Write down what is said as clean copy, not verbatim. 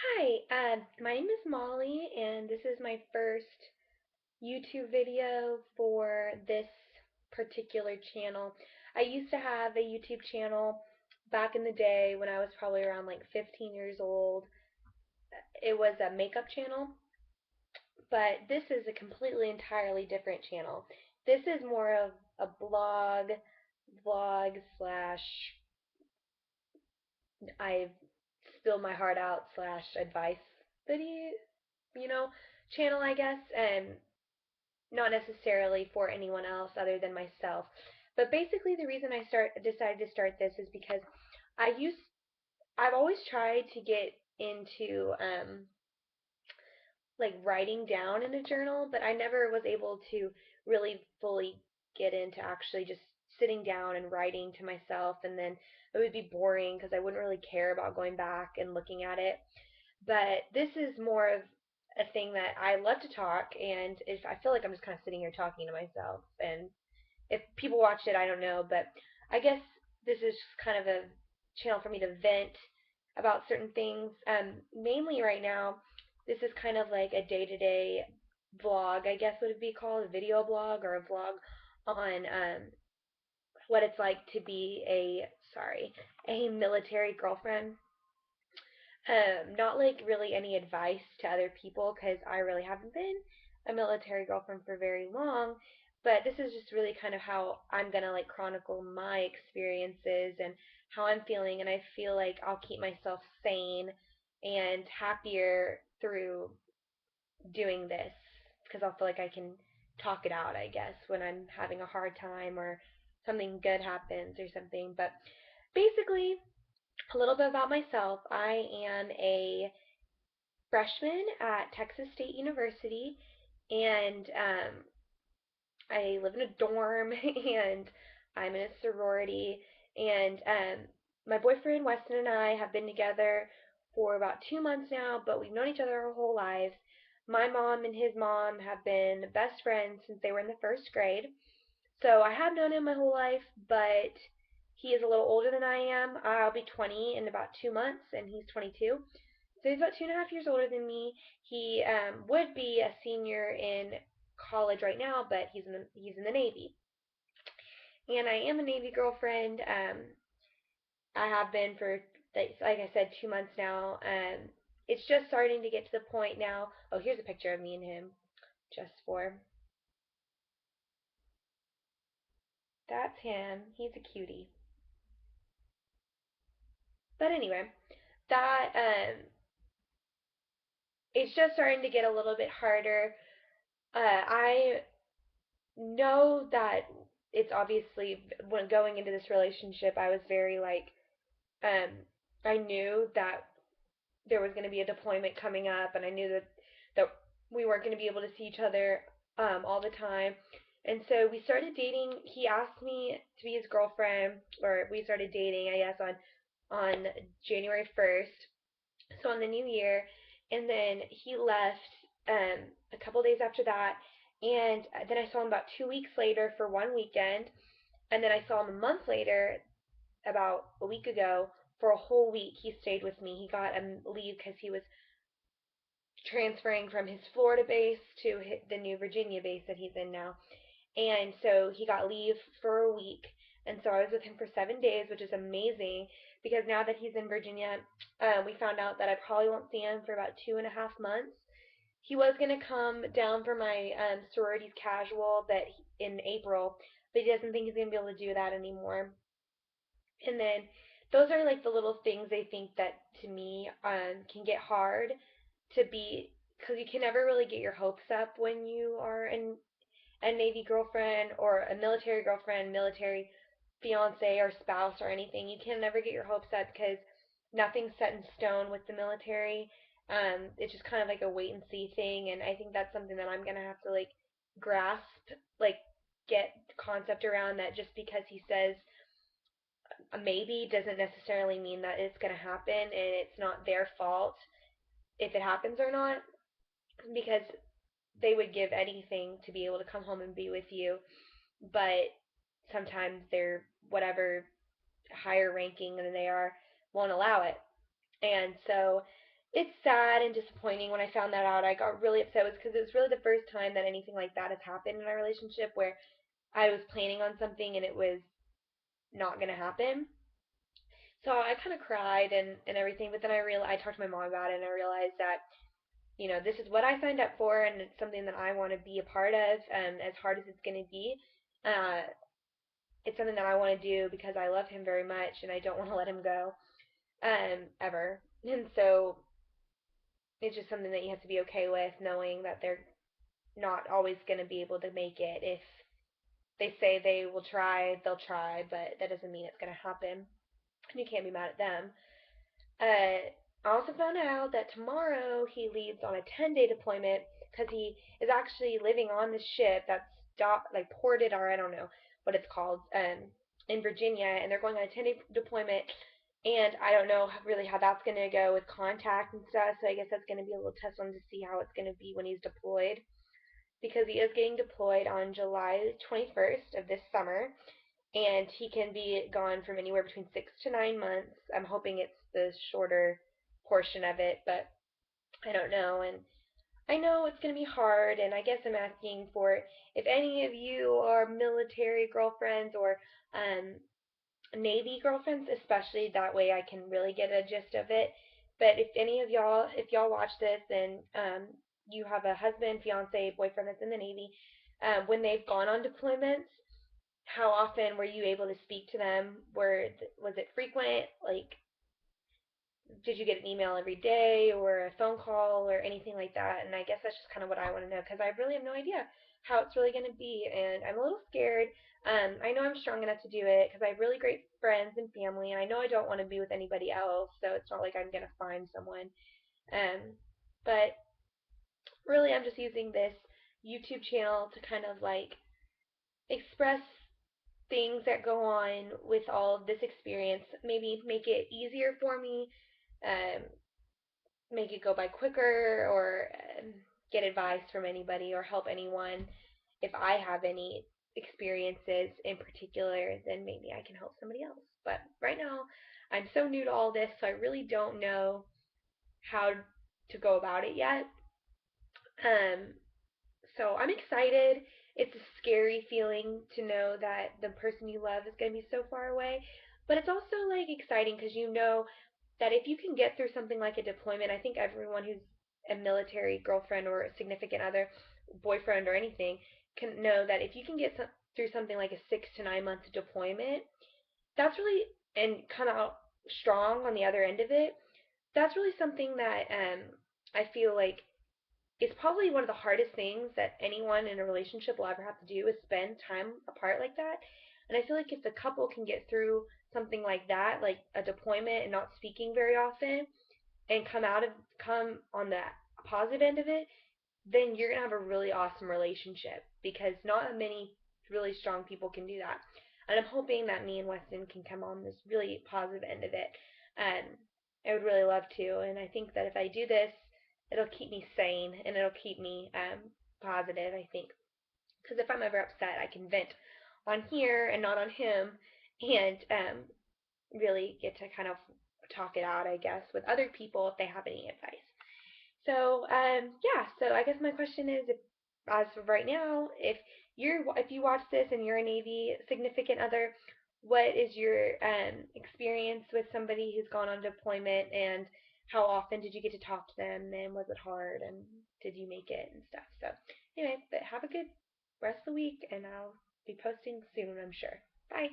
Hi, my name is Molly, and this is my first YouTube video for this particular channel. I used to have a YouTube channel back in the day when I was probably around like 15 years old. It was a makeup channel, but this is a completely entirely different channel. This is more of a vlog slash I spill my heart out slash advice video, you know, channel, I guess, and not necessarily for anyone else other than myself. But basically, the reason I decided to start this is because I used I've always tried to get into like writing down in a journal, but I never was able to really fully get into actually just sitting down and writing to myself, and then it would be boring because I wouldn't really care about going back and looking at it. But this is more of a thing that I love to talk, and if I feel like I'm just kind of sitting here talking to myself, and if people watch it, I don't know, but I guess this is kind of a channel for me to vent about certain things. Mainly right now, this is kind of like a day-to-day vlog, I guess would it be called, a video blog or a vlog on what it's like to be a military girlfriend. Not like really any advice to other people because I really haven't been a military girlfriend for very long, but this is just really kind of how I'm gonna like chronicle my experiences and how I'm feeling, and I feel like I'll keep myself sane and happier through doing this because I'll feel like I can talk it out, I guess, when I'm having a hard time or something good happens or something. But basically, a little bit about myself. I am a freshman at Texas State University, and I live in a dorm, and I'm in a sorority. And my boyfriend Weston and I have been together for about 2 months now, but we've known each other our whole lives. My mom and his mom have been best friends since they were in the first grade. So I have known him my whole life, but he is a little older than I am. I'll be 20 in about 2 months, and he's 22. So he's about 2.5 years older than me. He would be a senior in college right now, but he's in the Navy. And I am a Navy girlfriend. I have been for, like I said, 2 months now. It's just starting to get to the point now. Oh, here's a picture of me and him, just for. That's him. He's a cutie. But anyway, that it's just starting to get a little bit harder. I know that it's obviously when going into this relationship, I was very like, um, I knew that there was going to be a deployment coming up, and I knew that we weren't going to be able to see each other all the time. And so we started dating. He asked me to be his girlfriend, or we started dating, I guess, on January 1st, so on the new year. And then he left a couple days after that, and then I saw him about 2 weeks later for one weekend, and then I saw him a month later, about a week ago, for a whole week. He stayed with me. He got a leave because he was transferring from his Florida base to the new Virginia base that he's in now. And so he got leave for a week. And so I was with him for 7 days, which is amazing because now that he's in Virginia, we found out that I probably won't see him for about 2.5 months. He was going to come down for my sororities casual in April, but he doesn't think he's going to be able to do that anymore. And then those are like the little things I think that to me can get hard to be, because you can never really get your hopes up when you are a Navy girlfriend or a military girlfriend, military fiance or spouse or anything. You can never get your hopes up because nothing's set in stone with the military. It's just kind of like a wait and see thing, and I think that's something that I'm gonna have to like grasp, like get concept around that. Just because he says a maybe doesn't necessarily mean that it's gonna happen, and it's not their fault if it happens or not, because they would give anything to be able to come home and be with you, but sometimes they're whatever higher ranking than they are won't allow it. And so it's sad and disappointing when I found that out. I got really upset because it was really the first time that anything like that has happened in our relationship where I was planning on something and it was not going to happen. So I kind of cried and everything, but then I talked to my mom about it and I realized that, this is what I signed up for and it's something that I want to be a part of, as hard as it's going to be. Uh, it's something that I want to do because I love him very much and I don't want to let him go, ever. And so it's just something that you have to be okay with, knowing that they're not always going to be able to make it. If they say they will try, they'll try, but that doesn't mean it's going to happen. And you can't be mad at them. I also found out that tomorrow he leaves on a 10-day deployment because he is actually living on this ship that's like ported, or I don't know what it's called, in Virginia, and they're going on a 10-day deployment. And I don't know really how that's going to go with contact and stuff, so I guess that's going to be a little test on to see how it's going to be when he's deployed because he is getting deployed on July 21st of this summer, and he can be gone from anywhere between 6 to 9 months. I'm hoping it's the shorter portion of it, but I don't know. And I know it's going to be hard, and I guess I'm asking for if any of you are military girlfriends or um, Navy girlfriends, especially that way I can really get a gist of it. But if y'all watch this and you have a husband, fiance, boyfriend that's in the Navy, when they've gone on deployments, how often were you able to speak to them? Was it frequent? Like, did you get an email every day or a phone call or anything like that? And I guess that's just kind of what I want to know because I really have no idea how it's really going to be, and I'm a little scared. I know I'm strong enough to do it because I have really great friends and family, and I know I don't want to be with anybody else, so it's not like I'm going to find someone. Um, but really, I'm just using this YouTube channel to kind of like express things that go on with all of this experience, maybe make it easier for me, um, make it go by quicker, or get advice from anybody or help anyone. If I have any experiences in particular, then maybe I can help somebody else. But right now, I'm so new to all this, so I really don't know how to go about it yet. Um, so I'm excited. It's a scary feeling to know that the person you love is going to be so far away, but it's also like exciting because you know that if you can get through something like a deployment, I think everyone who's a military girlfriend or a significant other, boyfriend or anything, can know that if you can get through something like a 6 to 9 month deployment, that's really and come out strong on the other end of it. That's really something that I feel like it's probably one of the hardest things that anyone in a relationship will ever have to do is spend time apart like that. And I feel like if the couple can get through something like that, like a deployment and not speaking very often, and come on the positive end of it, then you're gonna have a really awesome relationship because not many really strong people can do that. And I'm hoping that me and Weston can come on this really positive end of it. Um, I would really love to, and I think that if I do this, it'll keep me sane and it'll keep me positive. I think because if I'm ever upset, I can vent on here and not on him, and really get to kind of talk it out, I guess, with other people if they have any advice. So, yeah, so I guess my question is, if, as of right now, if you watch this and you're a Navy significant other, what is your experience with somebody who's gone on deployment, and how often did you get to talk to them, and was it hard, and did you make it and stuff? So, anyway, but have a good rest of the week, and I'll be posting soon, I'm sure. Bye.